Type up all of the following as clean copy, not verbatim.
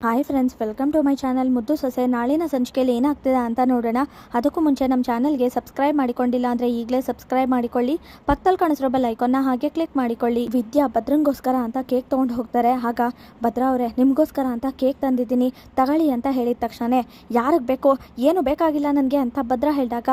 Hi friends, welcome to my channel. ಮುದ್ದು ಸೊಸೆ ನಾಳಿನ ಸಂಚಿಕೆಯಲ್ಲಿ ಏನಾಗ್ತಿದೆ ಅಂತ ನೋಡೋಣ. ಅದಕ್ಕೂ ಮುಂಚೆ ನಮ್ಮ ಚಾನಲ್ಗೆ ಸಬ್ಸ್ಕ್ರೈಬ್ ಮಾಡಿಕೊಂಡಿಲ್ಲ ಅಂದರೆ ಈಗಲೇ ಸಬ್ಸ್ಕ್ರೈಬ್ ಮಾಡಿಕೊಳ್ಳಿ. ಪಕ್ಕದಲ್ಲಿ ಕಾಣಿಸಿರೋ ಬೆಲ್ ಐಕಾನ್ನ ಹಾಗೆ ಕ್ಲಿಕ್ ಮಾಡಿಕೊಳ್ಳಿ. ವಿದ್ಯಾ ಭದ್ರಂಗೋಸ್ಕರ ಅಂತ ಕೇಕ್ ತೊಗೊಂಡು ಹೋಗ್ತಾರೆ. ಆಗ ಭದ್ರಾ ಅವರೇ, ನಿಮಗೋಸ್ಕರ ಅಂತ ಕೇಕ್ ತಂದಿದ್ದೀನಿ, ತಗೊಳ್ಳಿ ಅಂತ ಹೇಳಿದ ತಕ್ಷಣ ಯಾರಿಗೆ ಬೇಕೋ, ಏನು ಬೇಕಾಗಿಲ್ಲ ನನಗೆ ಅಂತ ಭದ್ರಾ ಹೇಳಿದಾಗ,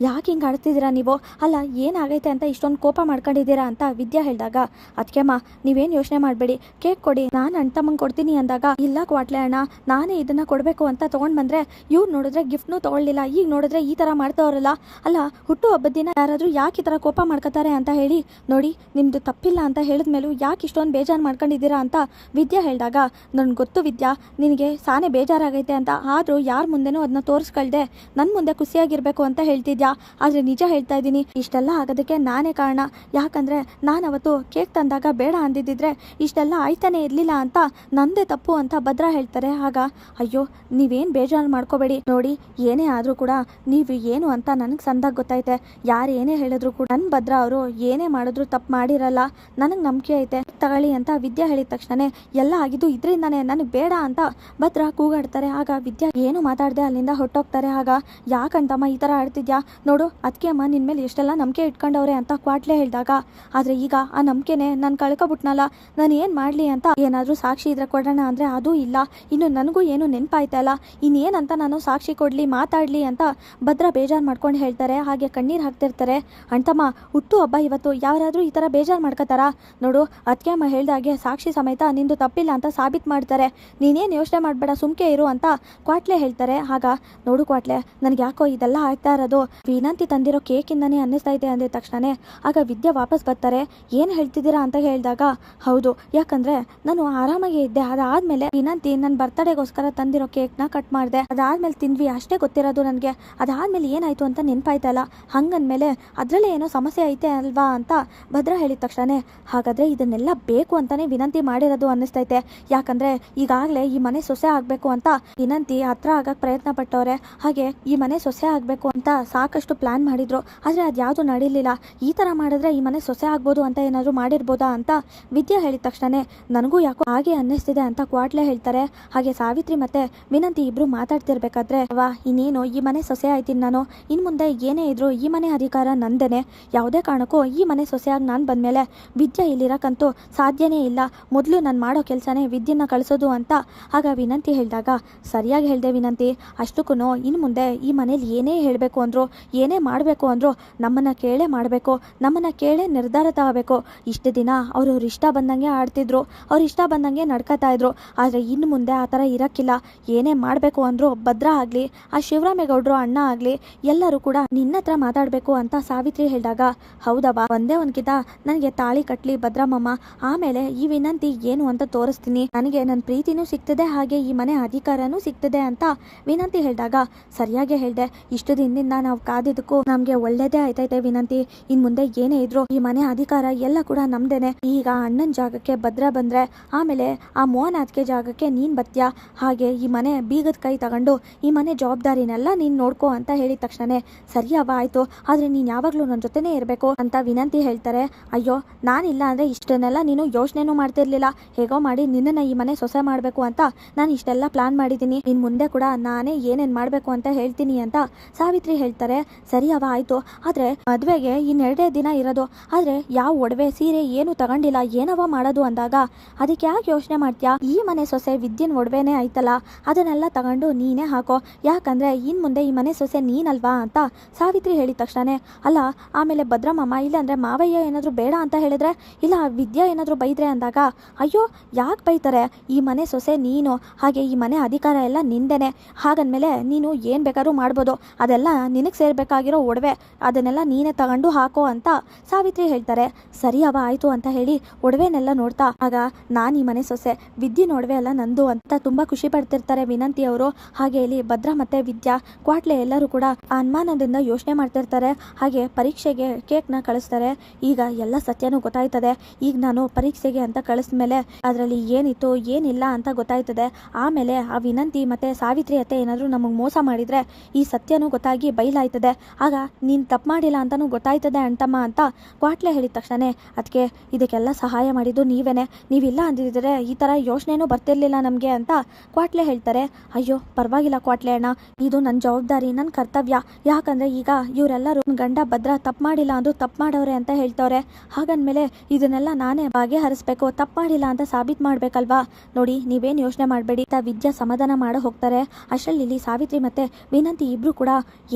ಯಾಕೆ ಹಿಂಗೆ ಆಡ್ತಿದ್ದೀರಾ ನೀವು, ಅಲ್ಲ ಏನಾಗೈತೆ ಅಂತ ಇಷ್ಟೊಂದು ಕೋಪ ಮಾಡ್ಕೊಂಡಿದ್ದೀರಾ ಅಂತ ವಿದ್ಯಾ ಹೇಳಿದಾಗ, ಅದಕ್ಕೆಮ್ಮ ನೀವೇನು ಯೋಚನೆ ಮಾಡಬೇಡಿ, ಕೇಕ್ ಕೊಡಿ, ನಾನು ಅಣ್ಣ ತಮ್ಮಂಗೆ ಕೊಡ್ತೀನಿ ಅಂದಾಗ, ಇಲ್ಲ ಕ್ವಾಟ್ಲೆ ಅಣ್ಣ, ನಾನೇ ಇದನ್ನ ಕೊಡಬೇಕು ಅಂತ ತೊಗೊಂಡು ಬಂದರೆ ಇವ್ರು ನೋಡಿದ್ರೆ ಗಿಫ್ಟ್ನೂ ತೊಗೊಳ್ಳಿಲ್ಲ, ಈಗ ನೋಡಿದ್ರೆ ಈ ಥರ ಮಾಡ್ತಾವ್ರಲ್ಲ, ಅಲ್ಲ ಹುಟ್ಟು ಹಬ್ಬದ ದಿನ ಯಾರಾದರೂ ಯಾಕೆ ಈ ಥರ ಕೋಪ ಮಾಡ್ಕೋತಾರೆ ಅಂತ ಹೇಳಿ ನೋಡಿ, ನಿಮ್ಮದು ತಪ್ಪಿಲ್ಲ ಅಂತ ಹೇಳಿದ್ಮೇಲೂ ಯಾಕೆ ಇಷ್ಟೊಂದು ಬೇಜಾರು ಮಾಡ್ಕೊಂಡಿದ್ದೀರಾ ಅಂತ ವಿದ್ಯಾ ಹೇಳಿದಾಗ, ನನಗೆ ಗೊತ್ತು ವಿದ್ಯಾ, ನಿನಗೆ ಸಾನೇ ಬೇಜಾರಾಗೈತೆ ಅಂತ, ಆದರೂ ಯಾರ ಮುಂದೆನೂ ಅದನ್ನ ತೋರಿಸ್ಕೊಳ್ದೆ ನನ್ನ ಮುಂದೆ ಖುಷಿಯಾಗಿರಬೇಕು ಅಂತ ಹೇಳ್ತಿದ್ಯಾ. ಆದರೆ ನಿಜ ಹೇಳ್ತಾ ಇದ್ದೀನಿ, ಇಷ್ಟೆಲ್ಲ ಆಗೋದಕ್ಕೆ ನಾನೇ ಕಾರಣ. ಯಾಕಂದರೆ ನಾನು ಅವತ್ತು ಕೇಕ್ ತಂದಾಗ ಬೇಡ ಅಂದಿದ್ದಿದ್ರೆ ಇಷ್ಟೆಲ್ಲ ಆಯ್ತಾನೆ ಇರಲಿಲ್ಲ ಅಂತ ನಂದೇ ತಪ್ಪು ಅಂತ ಭದ್ರಾ ಹೇಳ್ತಾರೆ. ಆಗ ಅಯ್ಯೋ, ನೀವೇನು ಬೇಜಾರು ಮಾಡ್ಕೋಬೇಡಿ, ನೋಡಿ ಏನೇ ಆದರೂ ಕೂಡ ನೀವು ಏನು ಅಂತ ನನಗೆ ಸಂದಾಗ ಗೊತ್ತೈತೆ, ಯಾರು ಏನೇ ಹೇಳಿದ್ರು ಕೂಡ ನನ್ನ ಭದ್ರಾ ಅವರು ಏನೇ ಮಾಡಿದ್ರು ತಪ್ಪು ಮಾಡಿರಲ್ಲ, ನನಗೆ ನಂಬಿಕೆ ಐತೆ, ತಗೊಳ್ಳಿ ಅಂತ ವಿದ್ಯಾ ಹೇಳಿದ ತಕ್ಷಣ ಎಲ್ಲ ಆಗಿದ್ದು ಇದರಿಂದಾನೆ, ನನಗೆ ಬೇಡ ಅಂತ ಭದ್ರಾ ಕೂಗಾಡ್ತಾರೆ. ಆಗ ವಿದ್ಯಾ ಏನು ಮಾತಾಡದೆ ಅಲ್ಲಿಂದ ಹೊಟ್ಟೋಗ್ತಾರೆ. ಆಗ ಯಾಕಂತಮ್ಮ ಈ ಥರ ಆಡ್ತಿದ್ಯಾ, ನೋಡು ಅದಕ್ಕೆ ಅಮ್ಮ ನಿನ್ನ ಮೇಲೆ ಎಷ್ಟೆಲ್ಲ ನಂಬಿಕೆ ಇಟ್ಕೊಂಡವ್ರೆ ಅಂತ ಕ್ವಾಟ್ಲೆ ಹೇಳಿದಾಗ, ಆದರೆ ಈಗ ಆ ನಂಬಿಕೆನೇ ನಾನು ಕಳ್ಕೊಬಿಟ್ನಲ್ಲ, ನಾನು ಏನು ಮಾಡಲಿ ಅಂತ ಏನಾದರೂ ಸಾಕ್ಷಿ ಇದ್ರೆ ಕೊಡೋಣ ಅಂದರೆ ಅದೂ ಇಲ್ಲ, ಇನ್ನು ನನಗೂ ಏನು ನೆನಪಾಯ್ತಲ್ಲ, ಇನ್ನೇನಂತ ನಾನು ಸಾಕ್ಷಿ ಕೊಡಲಿ, ಮಾತಾಡಲಿ ಅಂತ ಭದ್ರಾ ಬೇಜಾರು ಮಾಡ್ಕೊಂಡು ಹೇಳ್ತಾರೆ. ಹಾಗೆ ಕಣ್ಣೀರು ಹಾಕ್ತಿರ್ತಾರೆ. ಅಣ್ತಮ್ಮ ಹುಟ್ಟು ಹಬ್ಬ ಇವತ್ತು, ಯಾರಾದರೂ ಈ ಥರ ಬೇಜಾರು ಮಾಡ್ಕೋತಾರ, ನೋಡು ಅದಕ್ಕೆ ಅಮ್ಮ ಹೇಳ್ದಾಗೆ ಸಾಕ್ಷಿ ಸಮೇತ ನಿಂದು ತಪ್ಪಿಲ್ಲ ಅಂತ ಸಾಬೀತು ಮಾಡ್ತಾರೆ, ನೀನೇನು ಯೋಚನೆ ಮಾಡಬೇಡ, ಸುಮ್ಕೆ ಇರು ಅಂತ ಕ್ವಾಟ್ಲೆ ಹೇಳ್ತಾರೆ. ಆಗ ನೋಡು ಕ್ವಾಟ್ಲೆ, ನನಗೆ ಯಾಕೋ ಇದೆಲ್ಲ ಆಗ್ತಾ ಇರೋದು ವಿನಂತಿ ತಂದಿರೋ ಕೇಕಿಂದನೇ ಅನ್ನಿಸ್ತಾ ಇದೆ ಅಂದ ತಕ್ಷಣ ಆಗ ವಿದ್ಯಾ ವಾಪಸ್ ಬರ್ತಾರೆ. ಏನು ಹೇಳ್ತಿದ್ದೀರಾ ಅಂತ ಹೇಳಿದಾಗ, ಹೌದು, ಯಾಕಂದರೆ ನಾನು ಆರಾಮಾಗಿ ಇದ್ದೆ, ಅದಾದಮೇಲೆ ವಿನಂತಿ ನನ್ನ ಬರ್ತಡೇಗೋಸ್ಕರ ತಂದಿರೋ ಕೇಕ್ನ ಕಟ್ ಮಾಡಿದೆ, ಅದಾದಮೇಲೆ ತಿಂದ್ವಿ, ಅಷ್ಟೇ ಗೊತ್ತಿರೋದು ನನಗೆ, ಅದಾದಮೇಲೆ ಏನಾಯಿತು ಅಂತ ನೆನಪಾಯ್ತಲ್ಲ, ಹಂಗಂದಮೇಲೆ ಅದರಲ್ಲೇ ಏನೋ ಸಮಸ್ಯೆ ಐತೆ ಅಲ್ವಾ ಅಂತ ಭದ್ರಾ ಹೇಳಿದ ತಕ್ಷಣ, ಹಾಗಾದರೆ ಇದನ್ನೆಲ್ಲ ಬೇಕು ಅಂತಲೇ ವಿನಂತಿ ಮಾಡಿರೋದು ಅನ್ನಿಸ್ತೈತೆ, ಯಾಕಂದರೆ ಈಗಾಗಲೇ ಈ ಮನೆ ಸೊಸೆ ಆಗಬೇಕು ಅಂತ ವಿನಂತಿ ಹತ್ರ ಆಗಕ್ಕೆ ಪ್ರಯತ್ನ ಪಟ್ಟವ್ರೆ, ಹಾಗೆ ಈ ಮನೆ ಸೊಸೆ ಆಗಬೇಕು ಅಂತ ಸಾಕಷ್ಟು ಪ್ಲ್ಯಾನ್ ಮಾಡಿದ್ರು, ಆದರೆ ಅದು ಯಾವುದು ನಡೀಲಿಲ್ಲ, ಈ ಥರ ಮಾಡಿದ್ರೆ ಈ ಮನೆ ಸೊಸೆ ಆಗ್ಬೋದು ಅಂತ ಏನಾದರೂ ಮಾಡಿರ್ಬೋದಾ ಅಂತ ವಿದ್ಯಾ ಹೇಳಿದ ತಕ್ಷಣ ನನಗೂ ಯಾಕೋ ಹಾಗೆ ಅನ್ನಿಸ್ತಿದೆ ಅಂತ ಕ್ವಾಟ್ಲೆ ಹೇಳ್ತಾರೆ. ಹಾಗೆ ಸಾವಿತ್ರಿ ಮತ್ತೆ ವಿನಂತಿ ಇಬ್ರು ಮಾತಾಡ್ತಿರ್ಬೇಕಾದ್ರೆ, ವಾ ಇನ್ನೇನು ಈ ಮನೆ ಸೊಸೆ ಆಯ್ತೀನಿ ನಾನು, ಇನ್ನು ಮುಂದೆ ಏನೇ ಇದ್ರು ಈ ಮನೆ ಅಧಿಕಾರ ನಂದೇನೆ, ಯಾವುದೇ ಕಾರಣಕ್ಕೂ ಈ ಮನೆ ಸೊಸೆಯಾಗಿ ನಾನು ಬಂದಮೇಲೆ ವಿದ್ಯಾ ಇಲ್ಲಿರಕ್ಕಂತೂ ಸಾಧ್ಯನೇ ಇಲ್ಲ, ಮೊದಲು ನಾನು ಮಾಡೋ ಕೆಲಸನೇ ವಿದ್ಯೆನ ಕಳಿಸೋದು ಅಂತ ಆಗ ವಿನಂತಿ ಹೇಳಿದಾಗ, ಸರಿಯಾಗಿ ಹೇಳಿದೆ ವಿನಂತಿ, ಅಷ್ಟಕ್ಕೂ ಇನ್ನು ಮುಂದೆ ಈ ಮನೇಲಿ ಏನೇ ಹೇಳಬೇಕು ಅಂದರು, ಏನೇ ಮಾಡಬೇಕು ಅಂದರು ನಮ್ಮನ್ನು ಕೇಳೇ ಮಾಡಬೇಕು, ನಮ್ಮನ್ನು ಕೇಳೇ ನಿರ್ಧಾರ ತಗೋಬೇಕು. ಇಷ್ಟು ದಿನ ಅವ್ರ ಇಷ್ಟ ಬಂದಂಗೆ ಆಡ್ತಿದ್ರು, ಅವ್ರ ಇಷ್ಟ ಬಂದಂಗೆ ನಡ್ಕೋತಾ ಇದ್ರು, ಆದರೆ ಇನ್ನು ಮುಂದೆ ಆ ಥರ ಇರೋಕ್ಕಿಲ್ಲ, ಏನೇ ಮಾಡಬೇಕು ಅಂದರೂ ಭದ್ರಾ ಆಗಲಿ, ಆ ಶಿವರಾಮೇಗೌಡರು ಅಣ್ಣ ಆಗಲಿ ಎಲ್ಲರೂ ಕೂಡ ನಿನ್ನ ಹತ್ರ ಮಾತಾಡಬೇಕು ಅಂತ ಸಾವಿತ್ರಿ ಹೇಳಿದಾಗ, ಹೌದವ್ವ, ಒಂದೇ ಒಂದ್ಕಿತ ನನಗೆ ತಾಳಿ ಕಟ್ಲಿ ಭದ್ರಮ್ಮಮ್ಮ, ಆಮೇಲೆ ಈ ವಿನಂತಿ ಏನು ಅಂತ ತೋರಿಸ್ತೀನಿ, ನನಗೆ ನನ್ನ ಪ್ರೀತಿನೂ ಸಿಗ್ತದೆ, ಹಾಗೆ ಈ ಮನೆ ಅಧಿಕಾರನೂ ಸಿಗ್ತದೆ ಅಂತ ವಿನಂತಿ ಹೇಳಿದಾಗ, ಸರಿಯಾಗಿ ಹೇಳಿದೆ, ಇಷ್ಟು ದಿನದಿಂದ ನಾವು ಕಾದಿದ್ದಕ್ಕೂ ನಮಗೆ ಒಳ್ಳೇದೇ ಆಯ್ತೈತೆ ವಿನಂತಿ, ಇನ್ನು ಮುಂದೆ ಏನೇ ಇದ್ರು ಈ ಮನೆ ಅಧಿಕಾರ ಎಲ್ಲ ಕೂಡ ನಮ್ದೇನೆ, ಈಗ ಅಣ್ಣನ ಜಾಗಕ್ಕೆ ಭದ್ರಾ ಬಂದರೆ ಆಮೇಲೆ ಆ ಮೋಹನ್ ಅದಕ್ಕೆ ಜಾಗಕ್ಕೆ ನೀನು ಬತ್ತೀಯಾ, ಹಾಗೆ ಈ ಮನೆ ಬೀಗದ ಕೈ ತಗೊಂಡು ಈ ಮನೆ ಜವಾಬ್ದಾರಿನೆಲ್ಲ ನೀನು ನೋಡ್ಕೋ ಅಂತ ಹೇಳಿದ ತಕ್ಷಣ, ಸರಿಯವ ಆಯಿತು, ಆದರೆ ನೀನು ಯಾವಾಗಲೂ ನನ್ನ ಜೊತೆನೇ ಇರಬೇಕು ಅಂತ ವಿನಂತಿ ಹೇಳ್ತಾರೆ. ಅಯ್ಯೋ, ನಾನಿಲ್ಲ ಅಂದರೆ ಇಷ್ಟನ್ನೆಲ್ಲ ನೀನು ಯೋಚನೆನೂ ಮಾಡ್ತಿರ್ಲಿಲ್ಲ, ಹೇಗೋ ಮಾಡಿ ನಿನ್ನನ್ನು ಈ ಮನೆ ಸೊಸೆ ಮಾಡಬೇಕು ಅಂತ ನಾನು ಇಷ್ಟೆಲ್ಲ ಪ್ಲಾನ್ ಮಾಡಿದ್ದೀನಿ, ಇನ್ನು ಮುಂದೆ ಕೂಡ ನಾನೇ ಏನೇನು ಮಾಡಬೇಕು ಅಂತ ಹೇಳ್ತೀನಿ ಅಂತ ಸಾವಿತ್ರಿ ಹೇಳ್ತಾರೆ. ಸರಿಯವ ಆಯಿತು, ಆದರೆ ಮದುವೆಗೆ ಇನ್ನೆರಡೇ ದಿನ ಇರೋದು, ಆದರೆ ಯಾವ ಒಡವೆ ಸೀರೆ ಏನು ತಗೊಂಡಿಲ್ಲ, ಏನವ ಮಾಡೋದು ಅಂದಾಗ, ಅದಕ್ಕೆ ಯಾಕೆ ಯೋಚನೆ ಮಾಡ್ತೀಯಾ, ಈ ಮನೆ ಸೊಸೆ ವಿದ್ಯೆನ ಒಡವೆನೇ ಆಯ್ತಲ್ಲ, ಅದನ್ನೆಲ್ಲ ತಗೊಂಡು ನೀನೇ ಹಾಕೋ, ಯಾಕಂದರೆ ಇನ್ನು ಮುಂದೆ ಈ ಮನೆ ಸೊಸೆ ನೀನಲ್ವಾ ಅಂತ ಸಾವಿತ್ರಿ ಹೇಳಿದ ತಕ್ಷಣ, ಅಲ್ಲ ಆಮೇಲೆ ಭದ್ರಮ್ಮ ಇಲ್ಲಾಂದರೆ ಮಾವಯ್ಯ ಏನಾದರೂ ಬೇಡ ಅಂತ ಹೇಳಿದ್ರೆ, ಇಲ್ಲ ವಿದ್ಯಾ ಏನಾದರೂ ಬೈದ್ರೆ ಅಂದಾಗ, ಅಯ್ಯೋ ಯಾಕೆ ಬೈತಾರೆ, ಈ ಮನೆ ಸೊಸೆ ನೀನು, ಹಾಗೆ ಈ ಮನೆ ಅಧಿಕಾರ ಎಲ್ಲ ನಿಂದೇನೆ, ಹಾಗಂದಮೇಲೆ ನೀನು ಏನು ಬೇಕಾದ್ರೂ ಮಾಡ್ಬೋದು, ಅದೆಲ್ಲ ನಿನಗೆ ಸೇರಬೇಕಾಗಿರೋ ಒಡವೆ, ಅದನ್ನೆಲ್ಲ ನೀನೇ ತಗೊಂಡು ಹಾಕೋ ಅಂತ ಸಾವಿತ್ರಿ ಹೇಳ್ತಾರೆ. ಸರಿಯವ ಆಯಿತು ಅಂತ ಹೇಳಿ ಒಡವೆನೆಲ್ಲ ನೋಡ್ತಾ, ಆಗ ನಾನು ಈ ಮನೆ ಸೊಸೆ, ವಿದ್ಯೆನ ಒಡವೆ ಎಲ್ಲ ನಂದು ಅಂತ ತುಂಬ ಖುಷಿ ಪಡ್ತಿರ್ತಾರೆ ವಿನಂತಿ ಅವರು. ಹಾಗೆ ಇಲ್ಲಿ ಭದ್ರಾ ಮತ್ತೆ ವಿದ್ಯಾ ಕ್ವಾಟ್ಲೆ ಎಲ್ಲರೂ ಕೂಡ ಅನುಮಾನದಿಂದ ಯೋಚನೆ ಮಾಡ್ತಿರ್ತಾರೆ. ಹಾಗೆ ಪರೀಕ್ಷೆಗೆ ಕೇಕ್ನ ಕಳಿಸ್ತಾರೆ. ಈಗ ಎಲ್ಲ ಸತ್ಯನೂ ಗೊತ್ತಾಯ್ತದೆ, ಈಗ ನಾನು ಪರೀಕ್ಷೆಗೆ ಅಂತ ಕಳಿಸ್ಮೇಲೆ ಅದರಲ್ಲಿ ಏನಿತ್ತು ಏನಿಲ್ಲ ಅಂತ ಗೊತ್ತಾಯ್ತದೆ, ಆಮೇಲೆ ಆ ವಿನಂತಿ ಮತ್ತೆ ಸಾವಿತ್ರಿ ಅತ್ತೆ ಏನಾದರೂ ನಮಗೆ ಮೋಸ ಮಾಡಿದರೆ ಈ ಸತ್ಯನೂ ಗೊತ್ತಾಗಿ ಬಯಲಾಯ್ತದೆ, ಆಗ ನೀನು ತಪ್ಪು ಮಾಡಿಲ್ಲ ಅಂತಲೂ ಗೊತ್ತಾಯ್ತದೆ ಅಣ್ತಮ್ಮ ಅಂತ ಕ್ವಾಟ್ಲೆ ಹೇಳಿದ ತಕ್ಷಣ, ಅದಕ್ಕೆ ಇದಕ್ಕೆಲ್ಲ ಸಹಾಯ ಮಾಡಿದ್ದು ನೀವೇನೆ, ನೀವಿಲ್ಲ ಅಂದಿದ್ರೆ ಈ ಥರ ಯೋಚನೆನೂ ಬರ್ತಿರ್ಲಿಲ್ಲ ನಮಗೆ ಹೇಗೆ ಅಂತ ಕ್ವಾಟ್ಲೆ ಹೇಳ್ತಾರೆ. ಅಯ್ಯೋ ಪರವಾಗಿಲ್ಲ ಕ್ವಾಟ್ಲೆ ಅಣ್ಣ, ಇದು ನನ್ನ ಜವಾಬ್ದಾರಿ, ನನ್ನ ಕರ್ತವ್ಯ. ಯಾಕಂದರೆ ಈಗ ಇವರೆಲ್ಲರೂ ಗಂಡ ಭದ್ರ ತಪ್ಪು ಮಾಡಿಲ್ಲ ಅಂದು ತಪ್ಪು ಮಾಡವ್ರೆ ಅಂತ ಹೇಳ್ತವ್ರೆ. ಹಾಗಂದಮೇಲೆ ಇದನ್ನೆಲ್ಲ ನಾನೇ ಬಗೆಹರಿಸ್ಬೇಕು, ತಪ್ಪು ಮಾಡಿಲ್ಲ ಅಂತ ಸಾಬೀತು ಮಾಡಬೇಕಲ್ವಾ. ನೋಡಿ ನೀವೇನು ಯೋಚನೆ ಮಾಡಬೇಡಿ ಅಂತ ವಿದ್ಯಾ ಸಮಾಧಾನ ಮಾಡೋ ಹೋಗ್ತಾರೆ. ಅಷ್ಟರಲ್ಲಿ ಇಲ್ಲಿ ಸಾವಿತ್ರಿ ಮತ್ತು ವಿನಂತಿ ಇಬ್ಬರು ಕೂಡ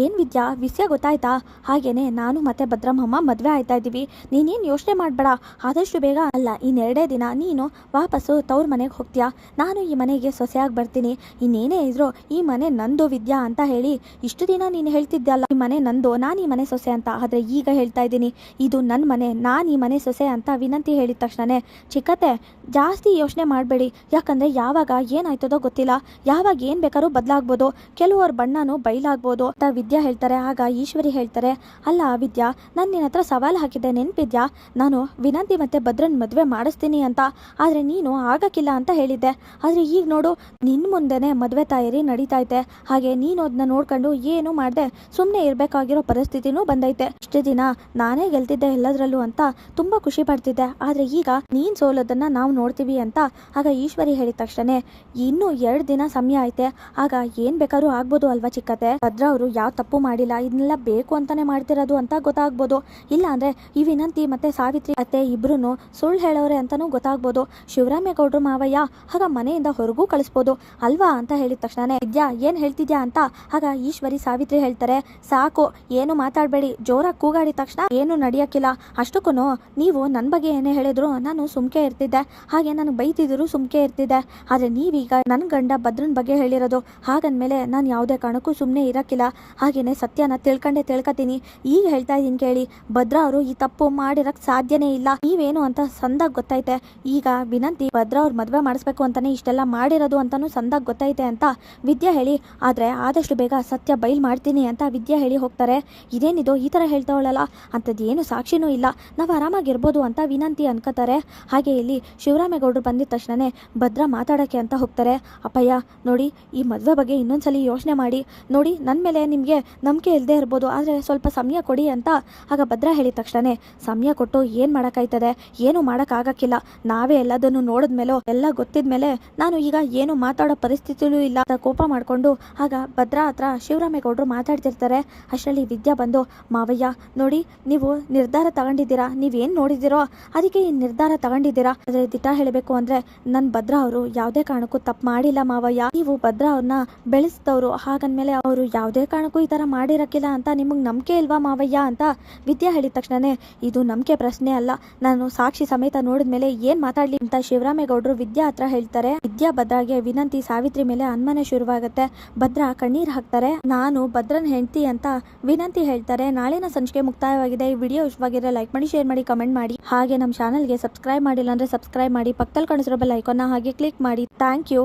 ಏನು ವಿದ್ಯಾ ವಿಷಯ ಗೊತ್ತಾಯ್ತಾ? ಹಾಗೇನೆ ನಾನು ಮತ್ತು ಭದ್ರಮ್ಮಮ್ಮ ಮದುವೆ ಆಯ್ತಾ ಇದ್ದೀವಿ, ನೀನೇನು ಯೋಚನೆ ಮಾಡಬೇಡ, ಆದಷ್ಟು ಬೇಗ ಅಲ್ಲ ಇನ್ನೆರಡೇ ದಿನ ನೀನು ವಾಪಸ್ಸು ತವ್ರ ಮನೆಗೆ ಹೋಗ್ತೀಯಾ, ನಾನು ಈ ಮನೆಗೆ ಸೊಸೆಯಾಗಿ ಬರ್ತೀನಿ, ಇನ್ನೇನೇ ಇದ್ರು ಈ ಮನೆ ನಂದು ವಿದ್ಯಾ ಅಂತ ಹೇಳಿ ಇಷ್ಟು ದಿನ ನೀನು ಹೇಳ್ತಿದ್ದಲ್ಲ ಈ ಮನೆ ನಂದು, ನಾನು ಈ ಮನೆ ಸೊಸೆ ಅಂತ. ಆದರೆ ಈಗ ಹೇಳ್ತಾ ಇದ್ದೀನಿ ಇದು ನನ್ನ ಮನೆ, ನಾನು ಈ ಮನೆ ಸೊಸೆ ಅಂತ ವಿನಂತಿ ಹೇಳಿದ ತಕ್ಷಣನೇ ಚಿಕ್ಕತ್ತೆ ಜಾಸ್ತಿ ಯೋಚನೆ ಮಾಡಬೇಡಿ, ಯಾಕಂದರೆ ಯಾವಾಗ ಏನಾಯ್ತದೋ ಗೊತ್ತಿಲ್ಲ, ಯಾವಾಗ ಏನು ಬೇಕಾದ್ರೂ ಬದಲಾಗ್ಬೋದು, ಕೆಲವರ ಬಣ್ಣನೂ ಬಯಲಾಗ್ಬೋದು ಅಂತ ವಿದ್ಯಾ ಹೇಳ್ತಾರೆ. ಆಗ ಈಶ್ವರಿ ಹೇಳ್ತಾರೆ, ಅಲ್ಲ ವಿದ್ಯಾ ನಾನು ನಿನ್ನ ಹತ್ರ ಸವಾಲು ಹಾಕಿದ್ದೆ ನೆನಪಿದ್ಯಾ, ನಾನು ವಿನಂತಿ ಮತ್ತು ಭದ್ರನ್ ಮದುವೆ ಮಾಡಿಸ್ತೀನಿ ಅಂತ, ಆದರೆ ನೀನು ಆಗಕ್ಕಿಲ್ಲ ಅಂತ ಹೇಳಿದ್ದೆ. ಆದರೆ ಈಗ ನೋಡು ನಿನ್ನ ಮುಂದೆನೇ ಮದುವೆ ತಯಾರಿ ನಡೀತೈತೆ, ಹಾಗೆ ನೀನು ಅದನ್ನ ನೋಡ್ಕೊಂಡು ಏನು ಮಾಡಿದೆ ಸುಮ್ಮನೆ ಇರಬೇಕಾಗಿರೋ ಪರಿಸ್ಥಿತಿನೂ ಬಂದೈತೆ. ಇಷ್ಟು ದಿನ ನಾನೇ ಗೆಲ್ತಿದ್ದೆ ಎಲ್ಲದರಲ್ಲೂ ಅಂತ ತುಂಬ ಖುಷಿ ಪಡ್ತಿದ್ದೆ, ಆದರೆ ಈಗ ನೀನು ಸೋಲೋದನ್ನು ನಾವು ನೋಡ್ತೀವಿ ಅಂತ. ಆಗ ಈಶ್ವರಿ ಹೇಳಿದ ತಕ್ಷಣ ಇನ್ನೂ 2 ದಿನ ಸಮಯ ಐತೆ, ಆಗ ಏನು ಬೇಕಾದ್ರೂ ಆಗ್ಬೋದು ಅಲ್ವಾ ಚಿಕ್ಕತ್ತೆ, ಭದ್ರ ಅವರು ಯಾವ ತಪ್ಪು ಮಾಡಿಲ್ಲ, ಇದನ್ನೆಲ್ಲ ಬೇಕು ಅಂತಾನೆ ಮಾಡ್ತಿರೋದು ಅಂತ ಗೊತ್ತಾಗ್ಬೋದು, ಇಲ್ಲ ಅಂದರೆ ಈ ವಿನಂತಿ ಮತ್ತು ಸಾವಿತ್ರಿ ಅತ್ತೆ ಇಬ್ರು ಸುಳ್ಳು ಹೇಳೋರೆ ಅಂತಲೂ ಗೊತ್ತಾಗ್ಬೋದು, ಶಿವರಾಮೇಗೌಡರು ಮಾವಯ್ಯ ಆಗ ಮನೆಯಿಂದ ಹೊರಗೂ ಕಳಿಸ್ಬೋದು ಅಲ್ವಾ ಅಂತ ಹೇಳಿದ ತಕ್ಷಣ ವಿದ್ಯಾ ಏನು ಹೇಳ್ತಿದ್ಯಾ ಅಂತ. ಆಗ ಈಶ್ವರಿ ಸಾವಿತ್ರಿ ಹೇಳ್ತಾರೆ, ಸಾಕು ಏನು ಮಾತಾಡಬೇಡಿ, ಜೋರಾಗಿ ಕೂಗಾಡಿದ ತಕ್ಷಣ ಏನು ನಡೆಯೋಕ್ಕಿಲ್ಲ, ಅಷ್ಟಕ್ಕೂ ನೀವು ನನ್ನ ಬಗ್ಗೆ ಏನೇ ಹೇಳಿದ್ರು ನಾನು ಸುಮ್ಕೆ ಇರ್ತಿದ್ದೆ, ಹಾಗೆ ನನಗೆ ಬೈತಿದ್ರು ಸುಮ್ಕೆ ಇರ್ತಿದ್ದೆ, ಆದರೆ ನೀವೀಗ ನನ್ನ ಗಂಡ ಭದ್ರನ ಬಗ್ಗೆ ಹೇಳಿರೋದು, ಹಾಗಂದಮೇಲೆ ನಾನು ಯಾವುದೇ ಕಾರಣಕ್ಕೂ ಸುಮ್ಮನೆ ಇರೋಕ್ಕಿಲ್ಲ, ಹಾಗೆಯೇ ಸತ್ಯನ ತಿಳ್ಕೊತೀನಿ. ಈಗ ಹೇಳ್ತಾ ಇದ್ದೀನಿ ಕೇಳಿ, ಭದ್ರ ಅವರು ಈ ತಪ್ಪು ಮಾಡಿರಕ್ಕೆ ಸಾಧ್ಯನೇ ಇಲ್ಲ, ನೀವೇನು ಅಂತ ಸಂದಾಗ ಗೊತ್ತೈತೆ, ಈಗ ವಿನಂತಿ ಭದ್ರ ಅವ್ರ ಮದುವೆ ಮಾಡಿಸ್ಬೇಕು ಅಂತಾನೆ ಇಷ್ಟೆಲ್ಲ ಮಾಡಿರೋದು ಅಂತಾನು ಸಂದಾಗ ಗೊತ್ತೈತೆ ಅಂತ ವಿದ್ಯಾ ಹೇಳಿ, ಆದರೆ ಆದಷ್ಟು ಬೇಗ ಸತ್ಯ ಬಯಲು ಮಾಡ್ತೀನಿ ಅಂತ ವಿದ್ಯಾ ಹೇಳಿ ಹೋಗ್ತಾರೆ. ಇದೇನಿದು ಈ ಥರ ಹೇಳ್ತಾವಳಲ್ಲ, ಅಂಥದ್ದು ಏನು ಸಾಕ್ಷಿನೂ ಇಲ್ಲ, ನಾವು ಆರಾಮಾಗಿರ್ಬೋದು ಅಂತ ವಿನಂತಿ ಅನ್ಕೋತಾರೆ. ಹಾಗೆ ಇಲ್ಲಿ ಶಿವರಾಮೇಗೌಡರು ಬಂದಿದ ತಕ್ಷಣನೇ ಭದ್ರ ಮಾತಾಡೋಕ್ಕೆ ಅಂತ ಹೋಗ್ತಾರೆ. ಅಪ್ಪಯ್ಯ ನೋಡಿ ಈ ಮದುವೆ ಬಗ್ಗೆ ಇನ್ನೊಂದ್ಸಲಿ ಯೋಚನೆ ಮಾಡಿ ನೋಡಿ, ನನ್ನ ಮೇಲೆ ನಿಮಗೆ ನಂಬಿಕೆ ಇಲ್ಲದೆ ಇರ್ಬೋದು, ಆದರೆ ಸ್ವಲ್ಪ ಸಮಯ ಕೊಡಿ ಅಂತ. ಆಗ ಭದ್ರ ಹೇಳಿದ ತಕ್ಷಣ ಸಮಯ ಕೊಟ್ಟು ಏನು ಮಾಡೋಕ್ಕಾಯ್ತದೆ, ಏನು ಮಾಡೋಕ್ಕಾಗಕ್ಕಿಲ್ಲ, ನಾವೇ ಎಲ್ಲದನ್ನು ನೋಡಿದ್ಮೇಲೋ ಎಲ್ಲ ಗೊತ್ತಿದ್ಮೇಲೆ ನಾನು ಈಗ ಏನು ಮಾತಾಡೋ ಪರಿಸ್ಥಿತಿಲೂ ಇಲ್ಲ ಅಂತ ಕೋಪ ಮಾಡಿಕೊಂಡು ಆಗ ಭದ್ರ ಹತ್ರ ಶಿವರಾಮೇಗೌಡರು ಮಾತಾಡ್ತಿರ್ತಾರೆ. ಅಷ್ಟರಲ್ಲಿ ವಿದ್ಯಾ ಬಂದು, ಮಾವಯ್ಯ ನೋಡಿ ನೀವು ನಿರ್ಧಾರ ತಗೊಂಡಿದ್ದೀರಾ, ನೀವೇನು ನೋಡಿದ್ದೀರೋ ಅದಕ್ಕೆ ಈ ನಿರ್ಧಾರ ತಗೊಂಡಿದ್ದೀರಾ, ಆದರೆ ದಿಟ ಹೇಳಬೇಕು ಅಂದರೆ ನನ್ನ ಭದ್ರ ಅವರು ಯಾವುದೇ ಕಾರಣಕ್ಕೂ ತಪ್ಪು ಮಾಡಿಲ್ಲ ಮಾವಯ್ಯ, ನೀವು ಭದ್ರ ಅವ್ರನ್ನ ಬೆಳೆಸಿದವರು, ಹಾಗಂದ್ಮೇಲೆ ಅವರು ಯಾವುದೇ ಕಾರಣಕ್ಕೂ ಈ ಥರ ಮಾಡಿರಕ್ಕಿಲ್ಲ ಅಂತ ನಿಮಗೆ ನಂಬಿಕೆ ಇಲ್ವಾ ಮಾವಯ್ಯ ಅಂತ ವಿದ್ಯಾ ಹೇಳಿದ ತಕ್ಷಣ ಇದು ನಂಬಿಕೆ ಪ್ರಶ್ನೆ ಅಲ್ಲ, ನಾನು ಸಾಕ್ಷಿ ಸಮೇತ ನೋಡಿದ್ಮೇಲೆ ಏನು ಮಾತಾಡಲಿ ಅಂತ ಶಿವರಾಮೇಗೌಡರು ವಿದ್ಯಾ ಹತ್ರ ಹೇಳ್ತಾರೆ. ವಿದ್ಯಾ ಭದ್ರಾಗೆ ವಿನಂತಿ ಸಾವಿತ್ರಿ ಮೇಲೆ ಅನುಮಾನ ಶುರುವಾಗುತ್ತೆ. ಭದ್ರ ಕಣ್ಣೀರು ಹಾಕ್ತಾರೆ, ನಾನು ಭದ್ರನ್ ಹೆಂಡತಿ ಅಂತ ವಿನಂತಿ ಹೇಳ್ತಾರೆ. ನಾಳಿನ ಸಂಚಿಕೆ ಮುಕ್ತಾಯವಾಗಿದೆ. ಈ ವಿಡಿಯೋ ಇಷ್ಟವಾಗಿದ್ರೆ ಲೈಕ್ ಮಾಡಿ, ಶೇರ್ ಮಾಡಿ, ಕಮೆಂಟ್ ಮಾಡಿ, ಹಾಗೆ ನಮ್ಮ ಚಾನಲ್ಗೆ ಸಬ್ಸ್ಕ್ರೈಬ್ ಮಾಡಿಲ್ಲ ಅಂದರೆ ಸಬ್ಸ್ಕ್ರೈಬ್ ಮಾಡಿ, ಪಕ್ಕದಲ್ಲಿ ಕಾಣಿಸಿರೋ ಬೆಲ್ ಐಕಾನ್ನ ಹಾಗೆ ಕ್ಲಿಕ್ ಮಾಡಿ. Thank you.